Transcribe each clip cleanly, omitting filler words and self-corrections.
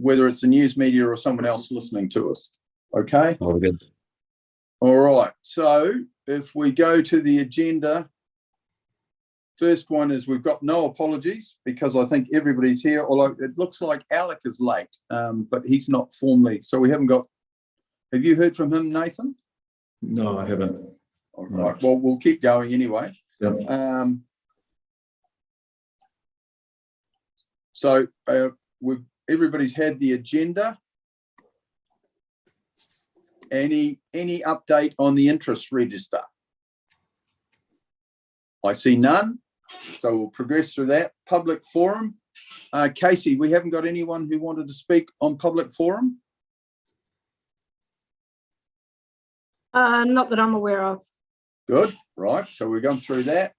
whether it's the news media or someone else listening to us. Okay? Oh, good. All right. So if we go to the agenda, first one is we've got no apologies because I think everybody's here, although it looks like Alec is late, but he's not formally. So we haven't got, have you heard from him, Nathan? No, I haven't. All right. Well, we'll keep going anyway. Yep. So everybody's had the agenda. Any update on the interest register? I see none, so we'll progress through that. Public forum. Casey, we haven't got anyone who wanted to speak on public forum? Not that I'm aware of. Good, right, so we're going through that.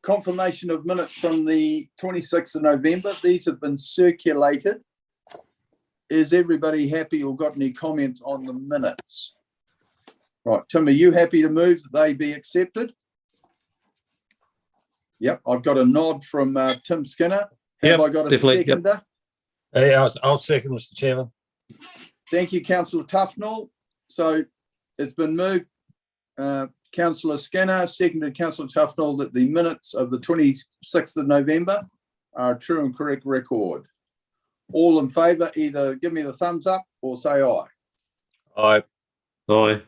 Confirmation of minutes from the 26th of November. These have been circulated. Is everybody happy or got any comments on the minutes? Right, Tim, are you happy to move that they be accepted? Yep, I've got a nod from Tim Skinner. Have I got a seconder? Yep. Hey, I'll second, Mr. Chairman. Thank you, Councillor Tufnell. So it's been moved, Councillor Skinner, seconded Councillor Tufnell, that the minutes of the 26th of November are a true and correct record. All in favour, either give me the thumbs up or say aye. Aye. Aye.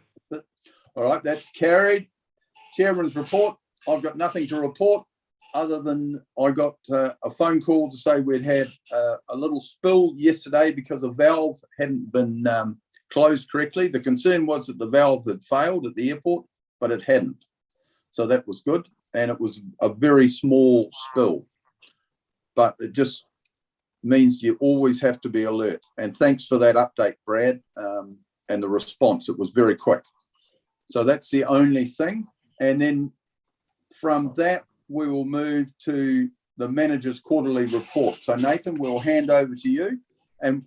All right, that's carried. Chairman's report. I've got nothing to report other than I got a phone call to say we'd had a little spill yesterday because a valve hadn't been closed correctly. The concern was that the valve had failed at the airport, but it hadn't. So that was good. And it was a very small spill. But it just means you always have to be alert. And thanks for that update, Brad, and the response. It was very quick. So that's the only thing. And then from that, we will move to the manager's quarterly report. So Nathan, we'll hand over to you. And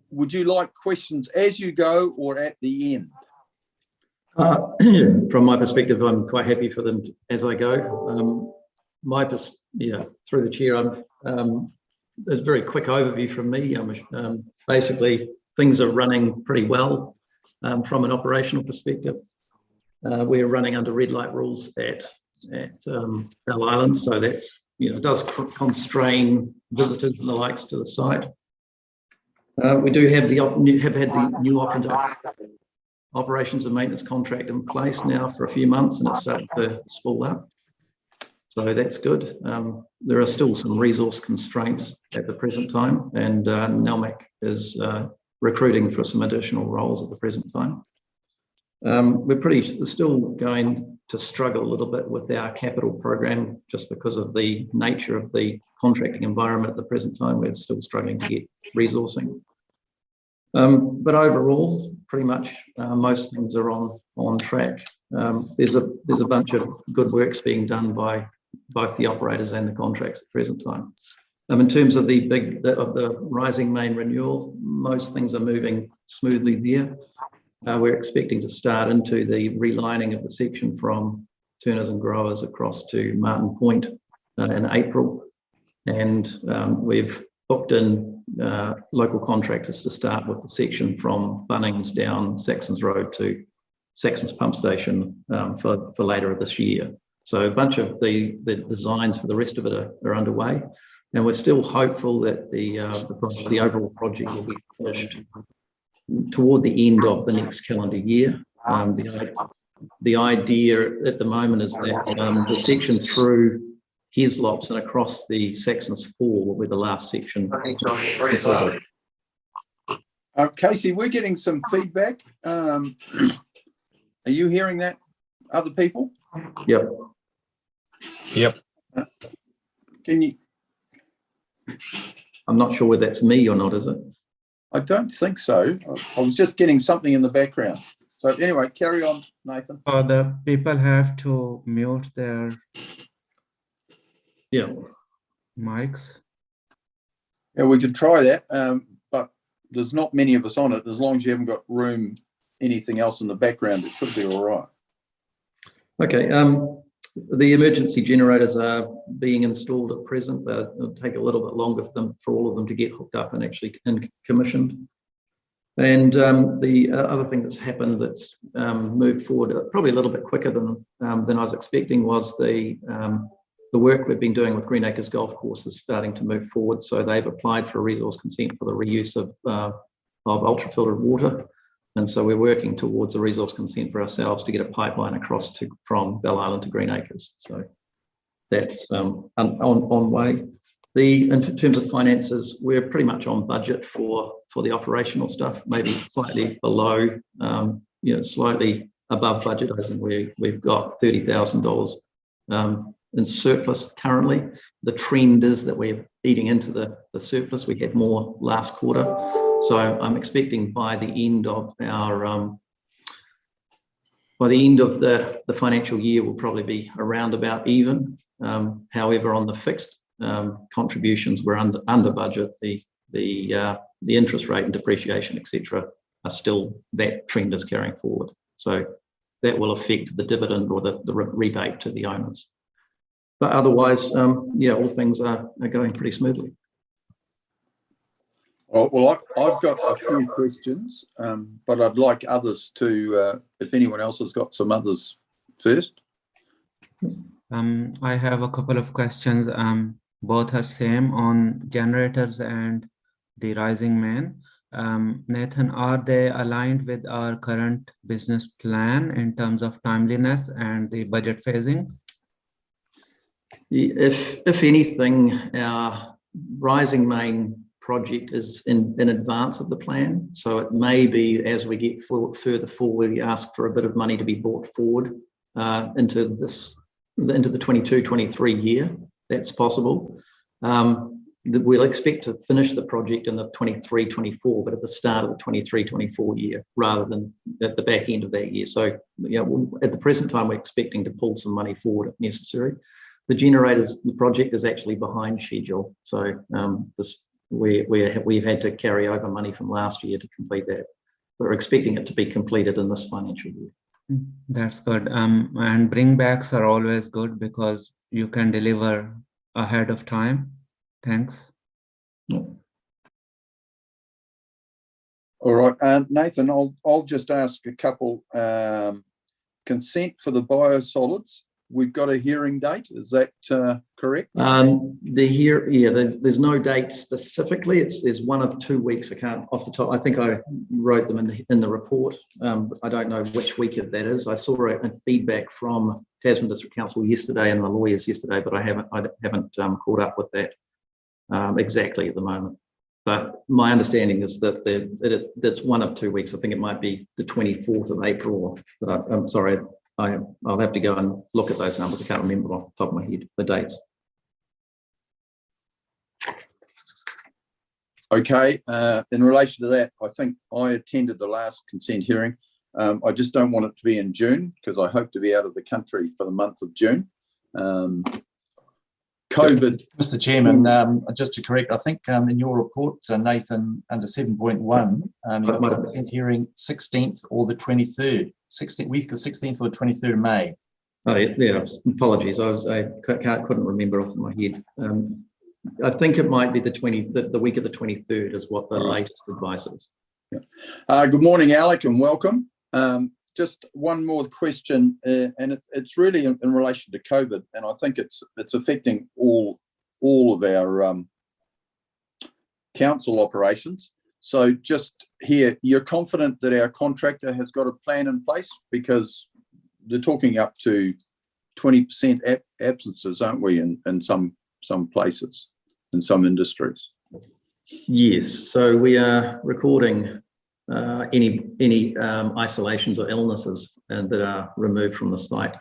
would you like questions as you go or at the end? From my perspective, I'm quite happy for them as I go. Through the chair, a very quick overview from me. Basically, things are running pretty well from an operational perspective. We're running under red light rules at Bell Island, so that's does constrain visitors and the likes to the site. We do have had the new operations and maintenance contract in place now for a few months, and it's starting to spool up. So that's good. There are still some resource constraints at the present time, and NELMAC is recruiting for some additional roles at the present time. We're still going to struggle a little bit with our capital program just because of the nature of the contracting environment at the present time. We're still struggling to get resourcing. But overall, pretty much most things are on track. There's a bunch of good works being done by both the operators and the contracts at the present time. In terms of the rising main renewal, most things are moving smoothly there. We're expecting to start into the relining of the section from Turners and Growers across to Martin Point in April. And we've booked in local contractors to start with the section from Bunnings down Saxons Road to Saxons Pump Station for later this year. So a bunch of the designs for the rest of it are underway. And we're still hopeful that the overall project will be finished toward the end of the next calendar year. The idea at the moment is that the section through Heslops and across the Saxons 4 will be the last section. Casey, we're getting some feedback. Are you hearing that, other people? Yep. Yep. Can you? I'm not sure whether that's me or not, is it? I don't think so. I was just getting something in the background. So anyway, carry on, Nathan. The people have to mute their mics. Yeah, we could try that, but there's not many of us on it. As long as you haven't got anything else in the background, it should be all right. Okay. The emergency generators are being installed at present. It'll take a little bit longer for all of them to get hooked up and actually commissioned. And the other thing that's happened that's moved forward probably a little bit quicker than I was expecting was the work we've been doing with Green Acres Golf Course is starting to move forward. So they've applied for a resource consent for the reuse of ultrafiltered water. And so we're working towards a resource consent for ourselves to get a pipeline across from Bell Island to Green Acres. So that's on way. In terms of finances, we're pretty much on budget for the operational stuff, maybe slightly below, slightly above budget. I think we've got $30,000 in surplus currently. The trend is that we're eating into the surplus. We had more last quarter. So I'm expecting by the end of the financial year, we'll probably be around about even. However, on the fixed contributions, we're under budget. The interest rate and depreciation, etc., are still, that trend is carrying forward. So that will affect the dividend or the rebate to the owners. But otherwise, all things are going pretty smoothly. Well, I've got a few questions, but I'd like others to, if anyone else has got some others first. I have a couple of questions. Both are same on generators and the Rising Man. Nathan, are they aligned with our current business plan in terms of timeliness and the budget phasing? If anything, our Rising Main project is in advance of the plan. So it may be as we get further forward, we ask for a bit of money to be brought forward into the 22-23 year. That's possible. We'll expect to finish the project in the 23-24, but at the start of the 23-24 year rather than at the back end of that year. So at the present time, we're expecting to pull some money forward if necessary. The generators, the project is actually behind schedule. So we've had to carry over money from last year to complete that. We're expecting it to be completed in this financial year. That's good. And bringbacks are always good because you can deliver ahead of time. Thanks. Yeah. All right, Nathan, I'll just ask a couple. Consent for the biosolids. We've got a hearing date. Is that correct? There's no date specifically. There's 1 of 2 weeks. I can't off the top. I think I wrote them in the report. I don't know which week that is. I saw a feedback from Tasman District Council yesterday and the lawyers yesterday, but I haven't caught up with that exactly at the moment. But my understanding is that that's 1 of 2 weeks. I think it might be the 24th of April. But I'm sorry. I'll have to go and look at those numbers. I can't remember off the top of my head the dates. Okay. In relation to that, I think I attended the last consent hearing. I just don't want it to be in June because I hope to be out of the country for the month of June. COVID. Mr. Chairman, just to correct, I think in your report, Nathan, under 7.1, you've got a consent hearing 16th or the 23rd. 16th or the 23rd of May. Oh yeah, apologies. I couldn't remember off my head. I think it might be the week of the 23rd is what the latest advice is. Yeah. Good morning, Alec, and welcome. Just one more question, and it's really in relation to COVID, and I think it's affecting all of our council operations. So just here, you're confident that our contractor has got a plan in place because they're talking up to 20% absences, aren't we, in some places, in some industries? Yes. So we are recording any isolations or illnesses that are removed from the site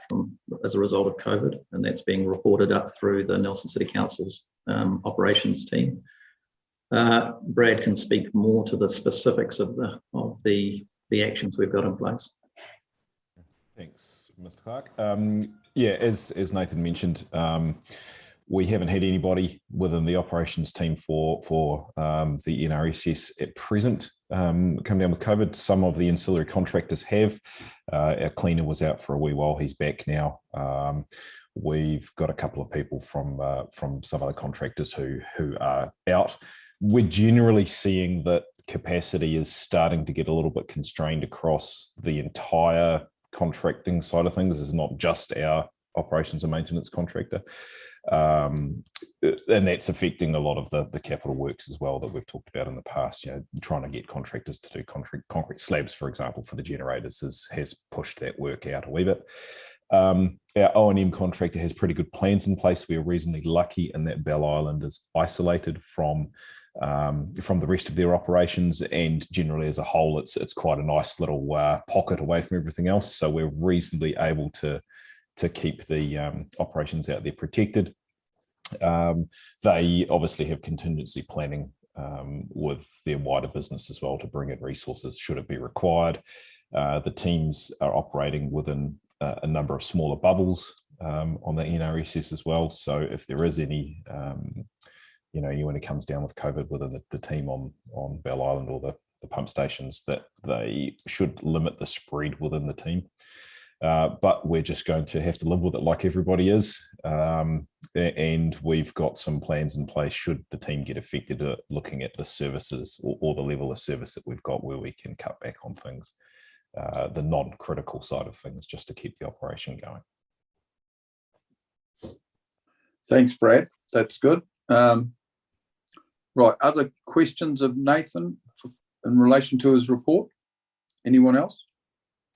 as a result of COVID, and that's being reported up through the Nelson City Council's operations team. Brad can speak more to the specifics of the actions we've got in place. Thanks, Mr. Clark. As Nathan mentioned, we haven't had anybody within the operations team for the NRSS at present. come down with COVID. Some of the ancillary contractors have. Our cleaner was out for a wee while. He's back now. We've got a couple of people from some other contractors who are out. We're generally seeing that capacity is starting to get a little bit constrained across the entire contracting side of things. It's not just our operations and maintenance contractor. And that's affecting a lot of the capital works as well that we've talked about in the past. Trying to get contractors to do concrete slabs, for example, for the generators has pushed that work out a wee bit. Our O&M contractor has pretty good plans in place. We are reasonably lucky in that Bell Island is isolated from the rest of their operations, and generally as a whole, it's quite a nice little pocket away from everything else. So we're reasonably able to keep the operations out there protected. They obviously have contingency planning with their wider business as well to bring in resources should it be required. The teams are operating within a number of smaller bubbles on the NRSS as well. So if there is any, when it comes down with COVID within the team on Bell Island or the pump stations, that they should limit the spread within the team. But we're just going to have to live with it like everybody is. And we've got some plans in place should the team get affected at looking at the services or the level of service that we've got where we can cut back on things, the non-critical side of things, just to keep the operation going. Thanks, Brad. That's good. Right, other questions of Nathan in relation to his report? Anyone else?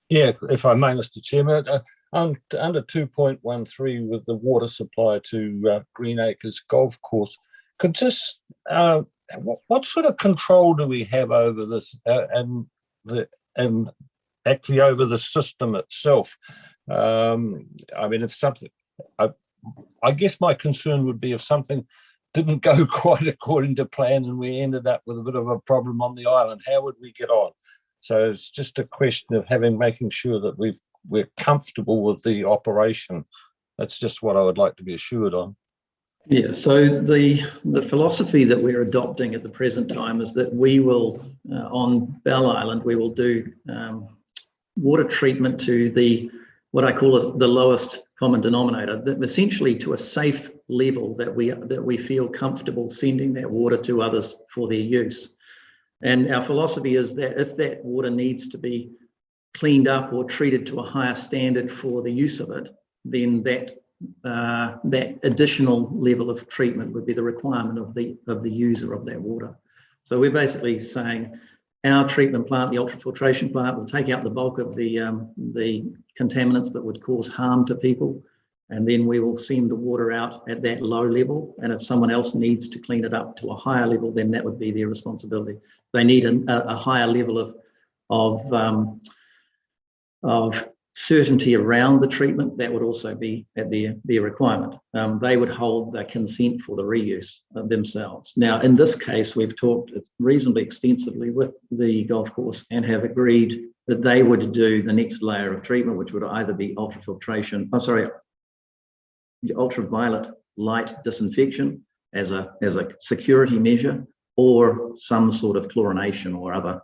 Yeah, if I may, Mr. Chairman, under 2.13 with the water supply to Green Acres Golf Course, what sort of control do we have over this and actually over the system itself? If something, I guess my concern would be if something didn't go quite according to plan and we ended up with a bit of a problem on the island, how would we get on? So it's just a question of making sure that we're comfortable with the operation. That's just what I would like to be assured on. Yeah, so the philosophy that we're adopting at the present time is that we will, on Bell Island, we will do water treatment to what I call the lowest common denominator, essentially to a safe level that we feel comfortable sending that water to others for their use. And our philosophy is that if that water needs to be cleaned up or treated to a higher standard for the use of it, then that additional level of treatment would be the requirement of the user of that water. So we're basically saying our treatment plant, the ultrafiltration plant, will take out the bulk of the contaminants that would cause harm to people, and then we will send the water out at that low level. And if someone else needs to clean it up to a higher level, then that would be their responsibility. They need a higher level of certainty around the treatment. That would also be at their requirement. They would hold the consent for the reuse themselves. Now, in this case, we've talked reasonably extensively with the golf course and have agreed that they would do the next layer of treatment, which would either be ultraviolet light disinfection as a security measure, or some sort of chlorination or other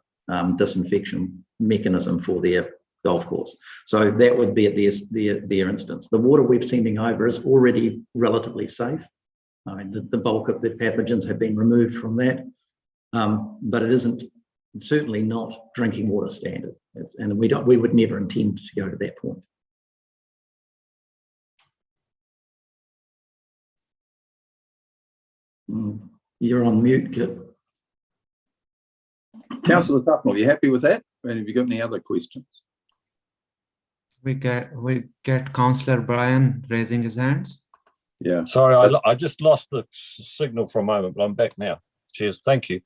disinfection mechanism for their golf course. So that would be at their instance. The water we're sending over is already relatively safe. I mean, the bulk of the pathogens have been removed from that, but it's certainly not drinking water standard. And we would never intend to go to that point. You're on mute, Kit. Councillor Tufnell, you happy with that? And have you got any other questions? We get Councillor Brian raising his hands. Yeah. Sorry, I just lost the signal for a moment, but I'm back now. Cheers. Thank you.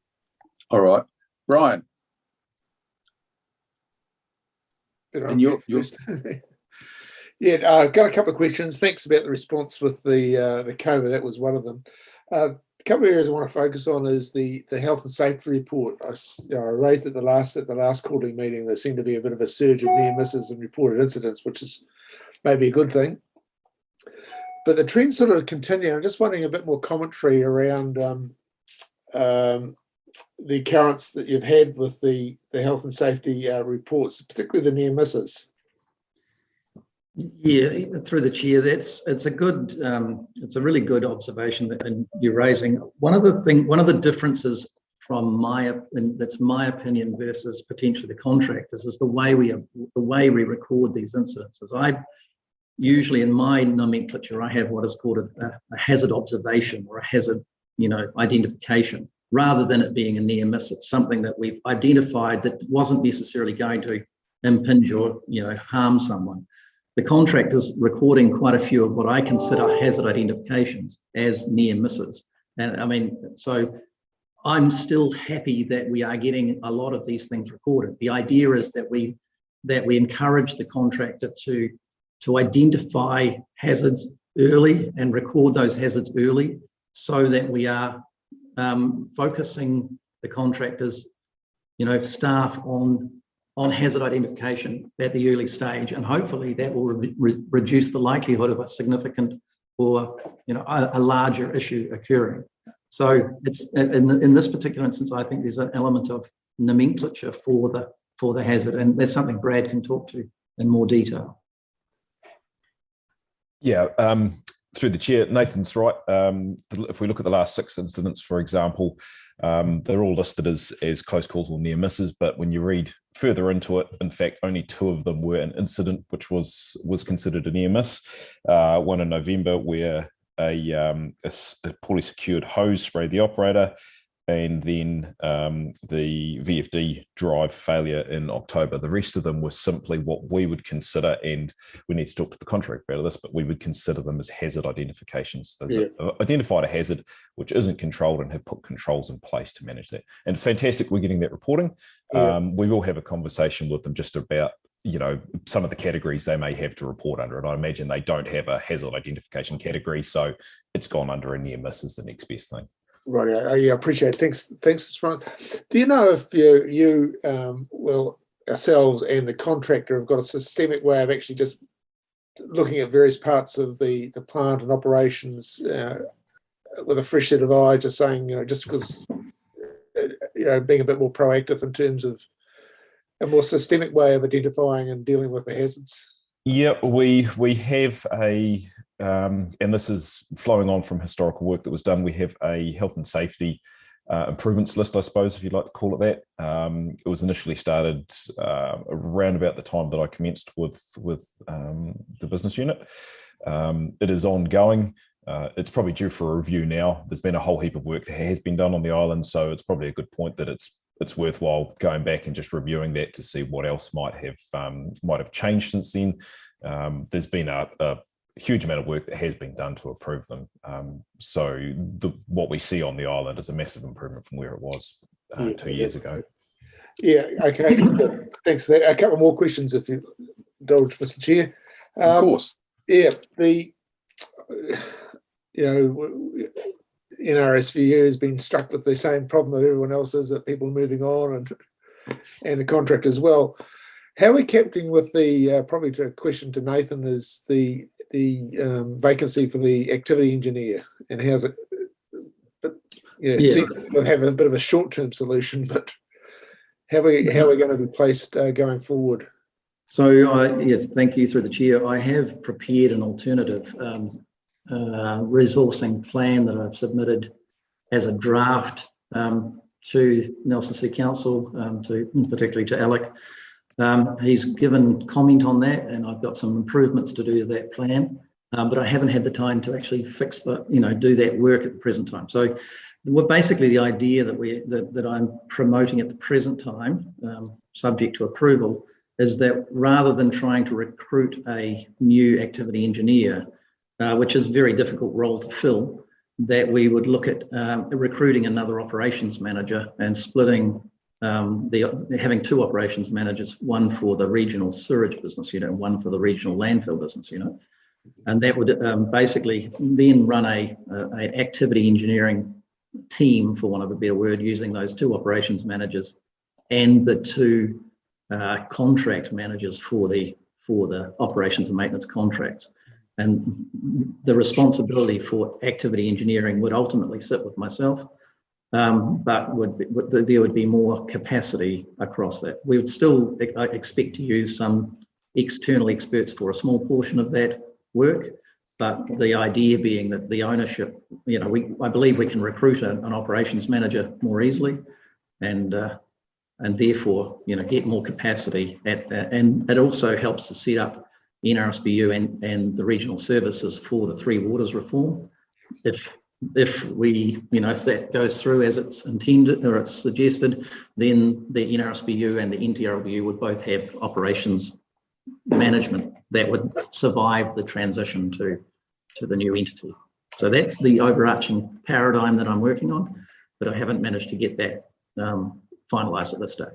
All right. Brian. And you're Yeah, I've got a couple of questions. Thanks about the response with the COVID. That was one of them. A couple of areas I want to focus on is the health and safety report. I raised at the last quarterly meeting. There seemed to be a bit of a surge of near misses and reported incidents, which is maybe a good thing. But the trend sort of continue. I'm just wanting a bit more commentary around the occurrence that you've had with the health and safety reports, particularly the near misses? Yeah, through the chair, it's a really good observation that you're raising. One of the differences from that's my opinion versus potentially the contractors is the way we record these incidences. I usually, in my nomenclature, I have what is called a hazard observation or a hazard, identification, rather than it being a near miss. It's something that we've identified that wasn't necessarily going to impinge or harm someone. The contractor's recording quite a few of what I consider hazard identifications as near misses. And so I'm still happy that we are getting a lot of these things recorded. The idea is that we encourage the contractor to identify hazards early and record those hazards early, so that we are focusing the contractors, staff on hazard identification at the early stage, and hopefully that will reduce the likelihood of a significant or a larger issue occurring. So it's in this particular instance, I think there's an element of nomenclature for the hazard, and that's something Brad can talk to in more detail. Yeah, through the chair, Nathan's right. If we look at the last 6 incidents, for example, they're all listed as close calls or near misses, but when you read further into it, in fact, only 2 of them were an incident which was considered a near miss. One in November where a poorly secured hose sprayed the operator, and then the VFD drive failure in October. The rest of them were simply what we would consider, and we need to talk to the contractor about this, but we would consider them as hazard identifications. They've identified a hazard which isn't controlled and have put controls in place to manage that. And fantastic, we're getting that reporting. We will have a conversation with them just about some of the categories they may have to report under. And I imagine they don't have a hazard identification category, so it's gone under a near miss is the next best thing. Right, I appreciate it. Thanks, Ron. Do you know if you ourselves and the contractor have got a systemic way of actually just looking at various parts of the plant and operations with a fresh set of eyes, just saying, just because, being a bit more proactive in terms of a more systemic way of identifying and dealing with the hazards? Yeah, we have and this is flowing on from historical work that was done. We have a health and safety improvements list, I suppose, if you'd like to call it that. It was initially started around about the time that I commenced with the business unit. It is ongoing. It's probably due for a review now. There's been a whole heap of work that has been done on the island, so it's probably a good point that it's worthwhile going back and just reviewing that to see what else might have changed since then. There's been a huge amount of work that has been done to improve them. So what we see on the island is a massive improvement from where it was 2 years ago. Yeah, okay. Thanks for that. A couple more questions, if you indulge, Mr. Chair. Of course. Yeah, NRSVU has been struck with the same problem that everyone else is, that people are moving on, and the contract as well. How are we coping with the, probably a question to Nathan, is the vacancy for the activity engineer, and how's it, we'll have a bit of a short-term solution, but how are we going to be placed going forward? So yes, thank you, through the chair. I have prepared an alternative resourcing plan that I've submitted as a draft to Nelson Sea Council, particularly to Alec. He's given comment on that, and I've got some improvements to do to that plan, but I haven't had the time to actually fix do that work at the present time. So basically the idea that I'm promoting at the present time, subject to approval, is that rather than trying to recruit a new activity engineer, which is a very difficult role to fill, that we would look at recruiting another operations manager and splitting having 2 operations managers, one for the regional sewerage business unit and one for the regional landfill business unit. And that would basically then run an activity engineering team, for want of a better word, using those 2 operations managers and the 2 contract managers for the operations and maintenance contracts. And the responsibility for activity engineering would ultimately sit with myself. but there would be more capacity across that. We would still expect to use some external experts for a small portion of that work, but the idea being that the ownership, I believe we can recruit an operations manager more easily, and therefore, get more capacity and it also helps to set up NRSBU and the regional services for the Three Waters reform. If we, if that goes through as it's intended or it's suggested, then the NRSBU and the NTRLBU would both have operations management that would survive the transition to the new entity. So that's the overarching paradigm that I'm working on, but I haven't managed to get that finalised at this stage.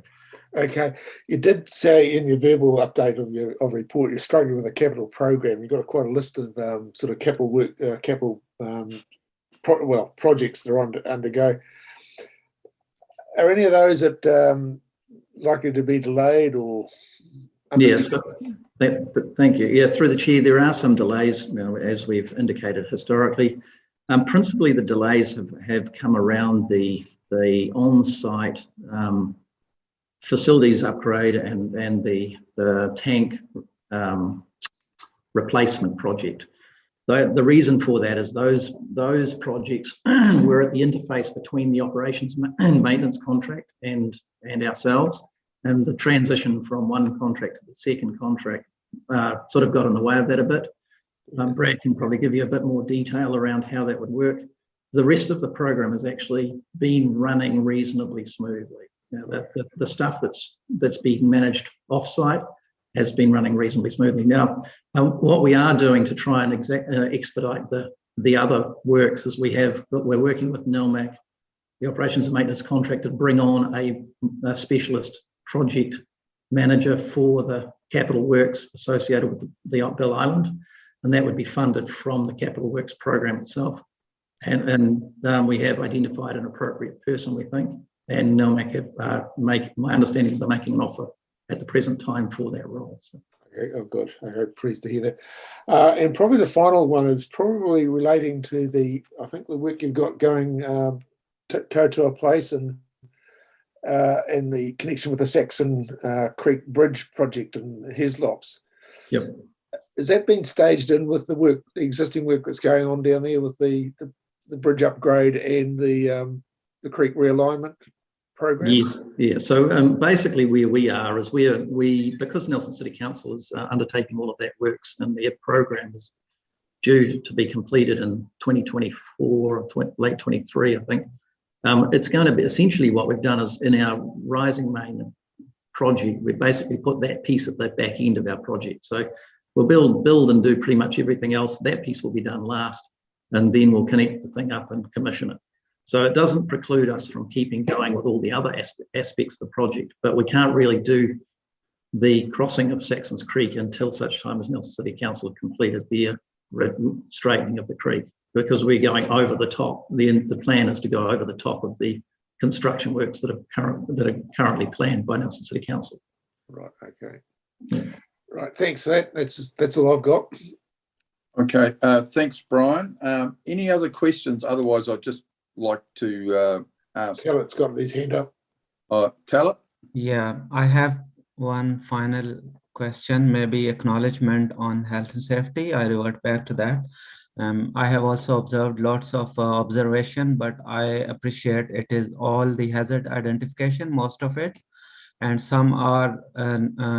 Okay, you did say in your verbal update of your report you're struggling with a capital program. You've got quite a list of sort of capital work, projects that are on to undergo. Are any of those that likely to be delayed or? Yes, thank you. Yeah, through the chair, there are some delays, as we've indicated historically. Principally, the delays have come around the on-site facilities upgrade and the tank replacement project. The reason for that is those projects were at the interface between the operations and maintenance contract and ourselves, and the transition from one contract to the second contract sort of got in the way of that a bit. Brad can probably give you a bit more detail around how that would work. The rest of the program has actually been running reasonably smoothly. The stuff that's being managed offsite has been running reasonably smoothly. Now, what we are doing to try and expedite the other works is we're working with NELMAC, the operations and maintenance contractor, to bring on a specialist project manager for the capital works associated with the Bill Island, and that would be funded from the capital works program itself. And we have identified an appropriate person, we think, and NELMAC have my understanding is they're making an offer at the present time for that role. So. Okay, oh good. I'm pleased to hear that. And probably the final one is probably relating to the work you've got going Tautua Place and the connection with the Saxon Creek Bridge project in Heslops. Yep. Has that been staged in with the existing work that's going on down there with the bridge upgrade and the creek realignment program? Yes, yeah. So basically where we are is because Nelson City Council is undertaking all of that works, and their program is due to be completed in 2024, late 23, I think. It's going to be essentially what we've done is in our rising main project, we basically put that piece at the back end of our project. So we'll build and do pretty much everything else. That piece will be done last, and then we'll connect the thing up and commission it. So it doesn't preclude us from keeping going with all the other aspects of the project, but we can't really do the crossing of Saxon's Creek until such time as Nelson City Council have completed their straightening of the creek, because we're going over the top. The plan is to go over the top of the construction works that are currently planned by Nelson City Council. Right. Okay. Yeah. Right. Thanks for that. That's all I've got. Okay. Thanks, Brian. Any other questions? Otherwise, I'd just like to ask. Tallett's got his hand up. Tallett? Yeah, I have one final question, maybe acknowledgement on health and safety. I revert back to that. I have also observed lots of observation, but I appreciate it is all the hazard identification, most of it. And some are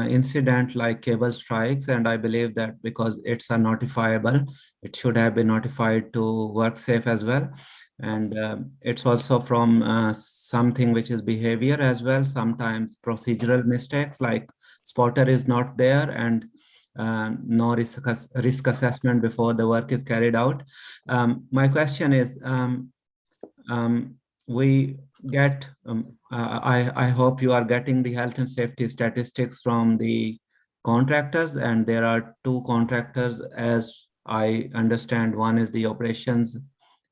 incident like cable strikes. And I believe that because it's a notifiable, it should have been notified to WorkSafe as well. And it's also from something which is behavior as well. Sometimes procedural mistakes like spotter is not there and no risk assessment before the work is carried out. My question is, we get, I hope you are getting the health and safety statistics from the contractors, and there are two contractors as I understand. One is the operations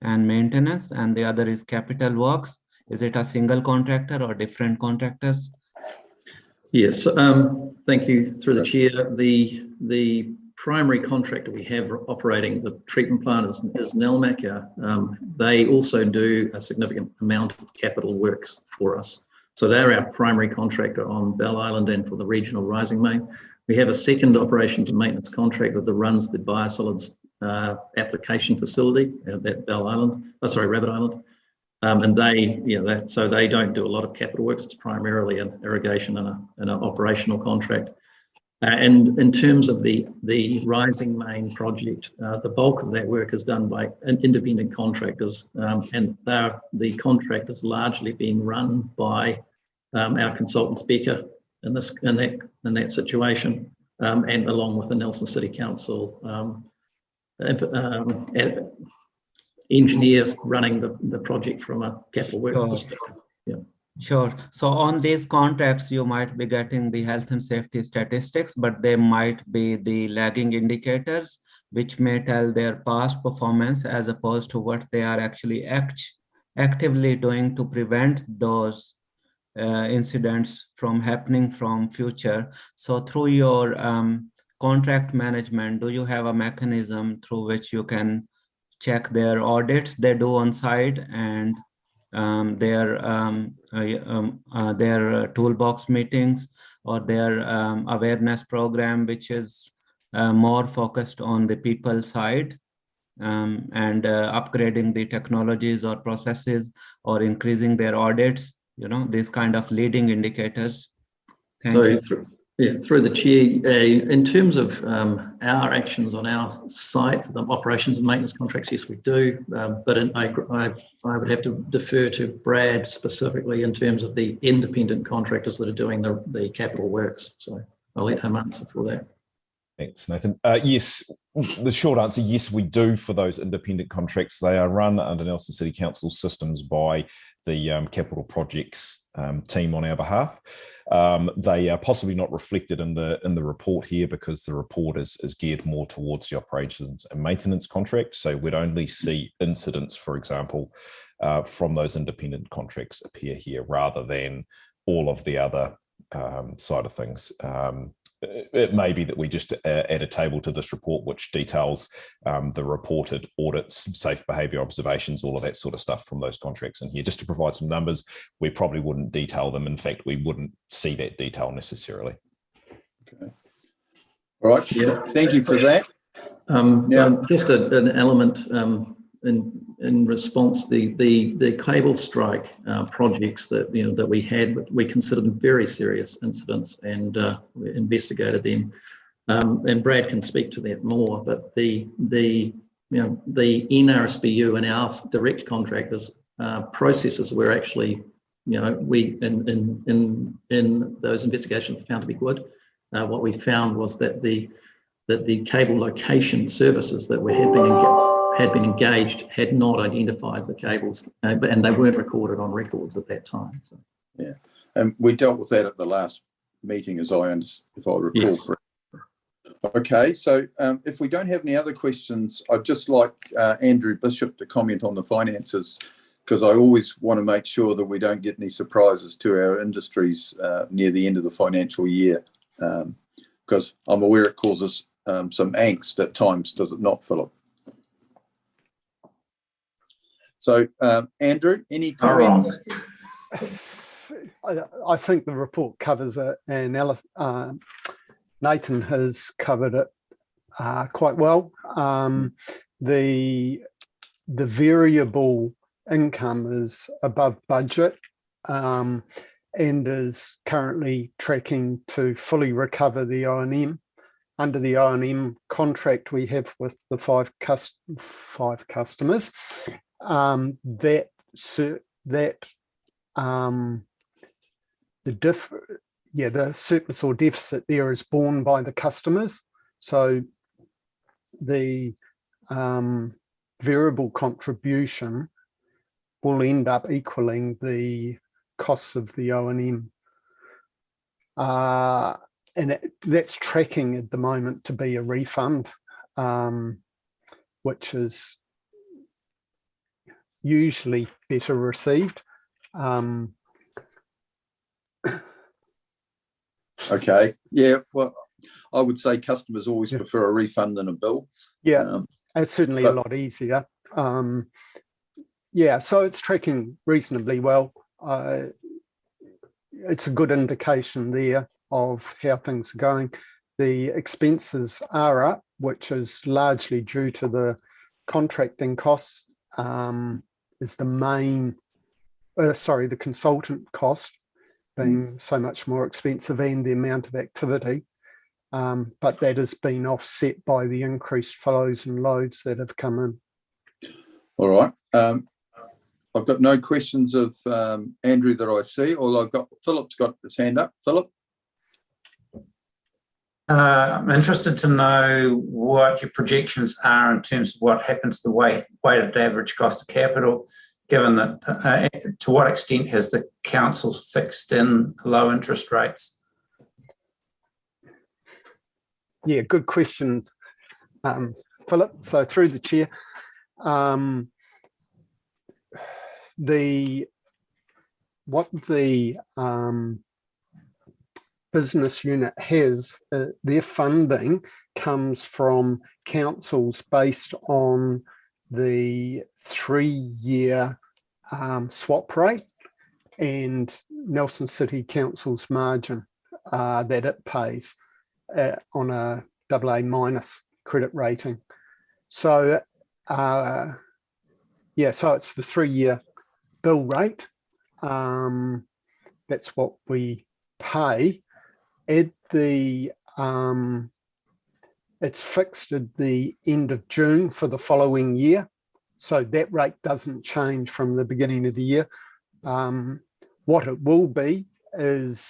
and maintenance, and the other is capital works. Is it a single contractor or different contractors? Yes, thank you through the chair. The primary contractor we have operating the treatment plant is Nelmac. They also do a significant amount of capital works for us. So they're our primary contractor on Bell Island and for the regional rising main. We have a second operations and maintenance contractor that runs the biosolids application facility at that Rabbit Island. And they, so they don't do a lot of capital works. It's primarily an irrigation and an operational contract. And in terms of the rising main project, the bulk of that work is done by independent contractors, and the contract is largely being run by our consultants, Becca, in that situation, and along with the Nelson City Council engineers running the project from a capital works perspective. Yeah. Sure. So on these contracts, you might be getting the health and safety statistics, but they might be the lagging indicators, which may tell their past performance as opposed to what they are actually actively doing to prevent those incidents from happening from future. So through your contract management, do you have a mechanism through which you can check their audits they do on site and their toolbox meetings or their awareness program, which is more focused on the people side and upgrading the technologies or processes or increasing their audits, these kind of leading indicators? Thank you. Through the chair, in terms of our actions on our site, the operations and maintenance contracts, yes, we do. But I would have to defer to Brad specifically in terms of the independent contractors that are doing the capital works. So I'll let him answer for that. Thanks, Nathan. Yes, the short answer, yes, we do for those independent contracts. They are run under Nelson City Council systems by the capital projects team on our behalf. They are possibly not reflected in the report here because the report is geared more towards the operations and maintenance contract. So we'd only see incidents, for example, from those independent contracts appear here rather than all of the other side of things. It may be that we just add a table to this report which details the reported audits, safe behaviour observations, all of that sort of stuff from those contracts in here, just to provide some numbers. We probably wouldn't detail them. In fact, we wouldn't see that detail necessarily. Okay. All right. Yeah. Thank you for that. Just an element in response, the cable strike projects that that we had, we considered them very serious incidents and we investigated them. And Brad can speak to that more. But the NRSBU and our direct contractors processes were actually we in those investigations found to be good. What we found was that the cable location services that had been engaged had not identified the cables, and they weren't recorded on records at that time. So. Yeah, and we dealt with that at the last meeting, if I recall. Yes. Okay, so if we don't have any other questions, I'd just like Andrew Bishop to comment on the finances, because I always want to make sure that we don't get any surprises to our industries near the end of the financial year, because I'm aware it causes some angst at times, does it not, Philip? So, Andrew, any comments? I think the report covers it, and Nathan has covered it quite well. The variable income is above budget and is currently tracking to fully recover the O&M. Under the O&M contract we have with the five customers, the surplus or deficit there is borne by the customers. So the variable contribution will end up equaling the costs of the O&M. And that's tracking at the moment to be a refund, which is usually better received. Okay, yeah, well, I would say customers always prefer a refund than a bill. Yeah, it's certainly a lot easier. Yeah, so it's tracking reasonably well. It's a good indication there of how things are going. The expenses are up, which is largely due to the contracting costs, is the main, the consultant cost being so much more expensive and the amount of activity. But that has been offset by the increased flows and loads that have come in. All right. I've got no questions of Andrew that I see, although I've got Philip's got his hand up. Philip? I'm interested to know what your projections are in terms of what happens to the weighted average cost of capital, given that to what extent has the council fixed in low interest rates? Yeah, good question, Philip. So through the chair, what the business unit has, their funding comes from councils based on the 3-year swap rate and Nelson City Council's margin that it pays on a AA- credit rating. So yeah, so it's the 3-year bill rate. That's what we pay. At the it's fixed at the end of June for the following year, so that rate doesn't change from the beginning of the year. What it will be is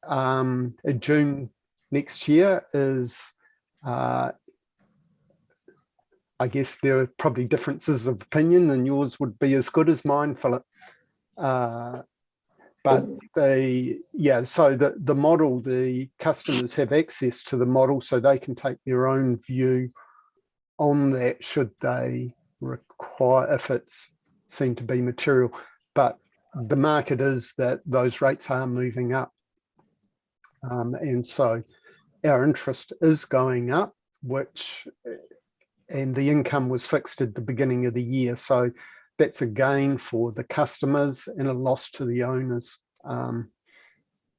in June next year is I guess there are probably differences of opinion, and yours would be as good as mine, Philip. But so the model, the customers have access to the model, so they can take their own view on that should they require, if it's seen to be material. But the market is that those rates are moving up. And so our interest is going up, and the income was fixed at the beginning of the year. So that's a gain for the customers and a loss to the owners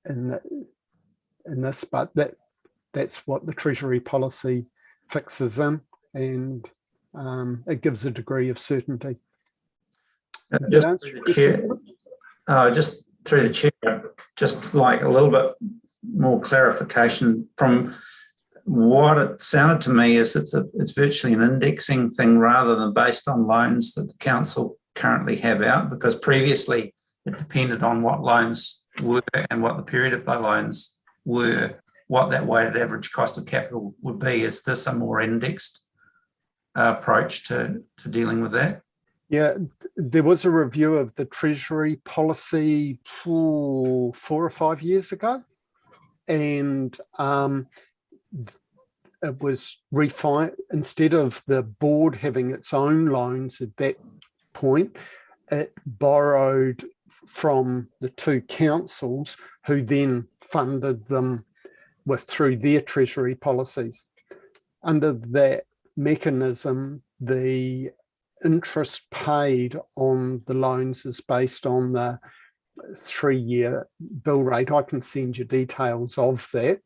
in this, but that's what the Treasury policy fixes in, and it gives a degree of certainty. Just through the chair, just like a little bit more clarification. From what it sounded to me is it's virtually an indexing thing rather than based on loans that the council currently have out, because previously it depended on what loans were and what the period of the loans were, what that weighted average cost of capital would be. Is this a more indexed approach to dealing with that? Yeah, there was a review of the Treasury policy 4 or 5 years ago, and it was refined. Instead of the board having its own loans at that point, it borrowed from the 2 councils, who then funded them through their Treasury policies. Under that mechanism, the interest paid on the loans is based on the 3-year bill rate. I can send you details of that,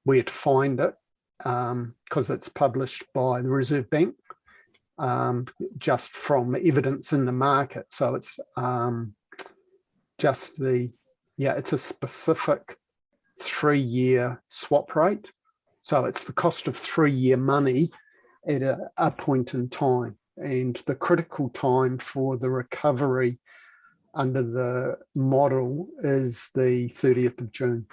where to find it, because it's published by the Reserve Bank, just from evidence in the market. So it's just it's a specific 3-year swap rate. So it's the cost of 3-year money at a point in time. And the critical time for the recovery under the model is the 30th of June.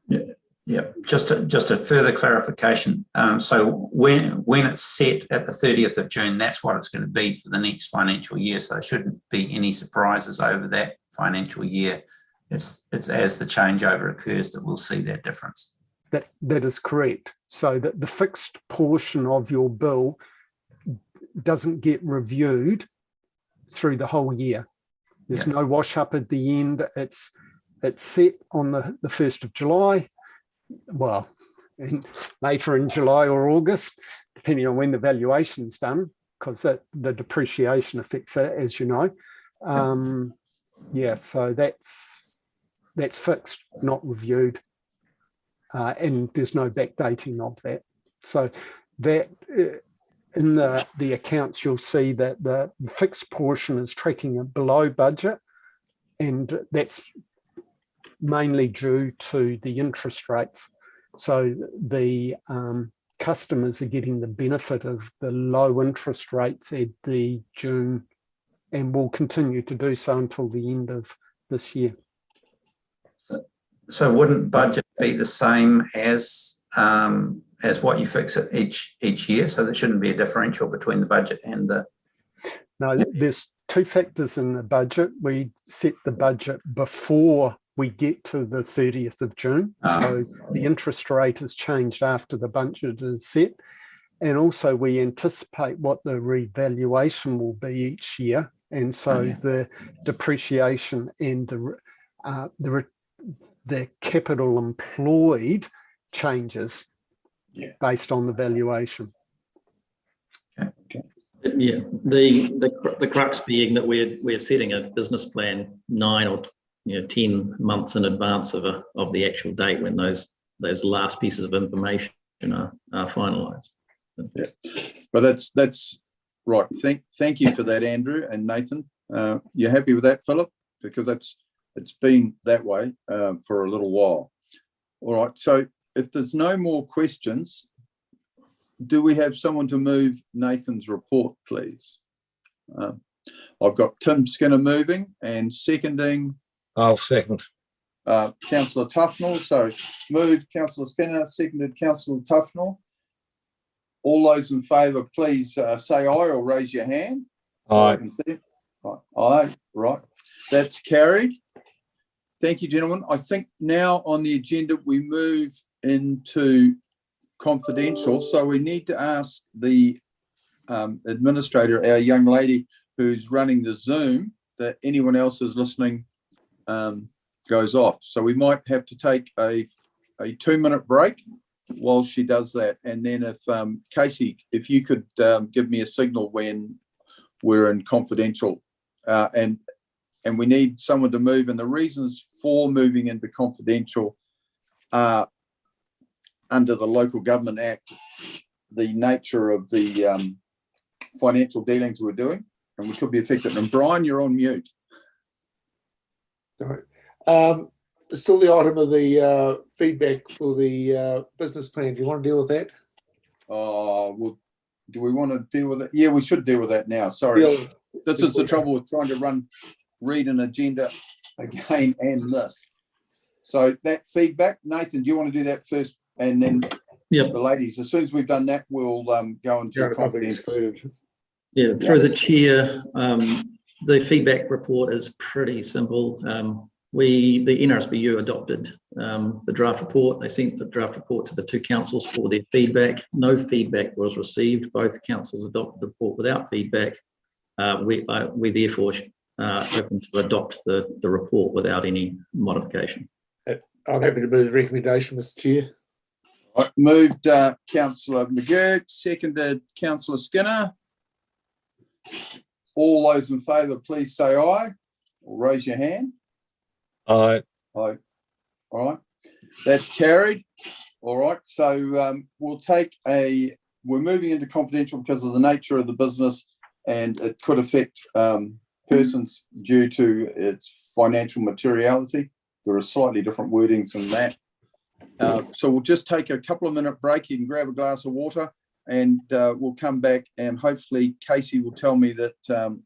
Yeah. Just a further clarification. So when it's set at the 30th of June, that's what it's going to be for the next financial year. So there shouldn't be any surprises over that financial year. It's as the changeover occurs that we'll see that difference. That is correct. So that the fixed portion of your bill doesn't get reviewed through the whole year. There's no wash up at the end. It's it's set on the 1st of July, well, later in July or August, depending on when the valuation's done, because the depreciation affects it, as you know. Yeah, so that's fixed, not reviewed, and there's no backdating of that. So that in the accounts, you'll see that the fixed portion is tracking below budget, and that's mainly due to the interest rates. So the customers are getting the benefit of the low interest rates at the June, and will continue to do so until the end of this year. So wouldn't budget be the same as what you fix it each year? So there shouldn't be a differential between the budget and the... No, there's two factors in the budget. We set the budget before we get to the 30th of June. So the interest rate has changed after the budget is set. And also we anticipate what the revaluation will be each year. And so the depreciation and the capital employed changes based on the valuation. Okay. Yeah, the crux being that we're setting a business plan 9 or 10 months in advance of the actual date when those last pieces of information are finalised. Yeah, but that's right. Thank you for that, Andrew and Nathan. You're happy with that, Philip? Because it's been that way for a little while. All right. So if there's no more questions, do we have someone to move Nathan's report, please? I've got Tim Skinner moving and seconding. I'll second. Councillor Tufnell. So moved Councillor Skinner, seconded Councillor Tufnell. All those in favour, please say aye or raise your hand. Aye. I can see it. Right. Aye. Right. That's carried. Thank you, gentlemen. I think now on the agenda we move into confidential. So we need to ask the administrator, our young lady who's running the Zoom, that anyone else who's listening goes off. So we might have to take a 2-minute break while she does that. And then if Casey, if you could give me a signal when we're in confidential, and we need someone to move. And the reasons for moving into confidential are under the Local Government Act, the nature of the financial dealings we're doing, and we could be affected. And Brian, you're on mute. Sorry. Still the item of the feedback for the business plan. Do you want to deal with that? Well, do we want to deal with it? Yeah, we should deal with that now. Sorry. This is the trouble with trying to read an agenda again and this. So that feedback, Nathan, do you want to do that first? And then the ladies, as soon as we've done that, we'll go into confidential. Yeah, through the chair, the feedback report is pretty simple. The NRSBU adopted the draft report. They sent the draft report to the two councils for their feedback. No feedback was received. Both councils adopted the report without feedback. We therefore open to adopt the report without any modification. I'm happy to move the recommendation, Mr. Chair. Right, moved Councillor McGurk, seconded Councillor Skinner. All those in favour, please say aye or raise your hand. Aye. Aye. All right. That's carried. All right. So we're moving into confidential because of the nature of the business, and it could affect persons due to its financial materiality. There are slightly different wordings than that. So we'll just take a couple of minute break. You can grab a glass of water, and we'll come back, and hopefully Casey will tell me that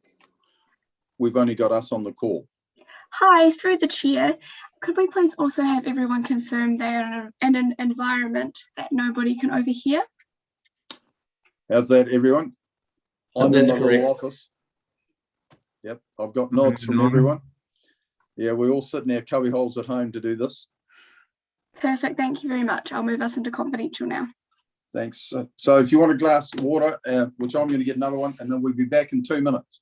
we've only got us on the call. Hi, through the chair, could we please also have everyone confirm they are in an environment that nobody can overhear? How's that, everyone? I'm in my correct. little office. Yep, I've got nods from everyone. Yeah, we all sit in our cubby holes at home to do this. Perfect, thank you very much. I'll move us into confidential now. Thanks. So if you want a glass of water, which I'm going to get another one, and then we'll be back in 2 minutes.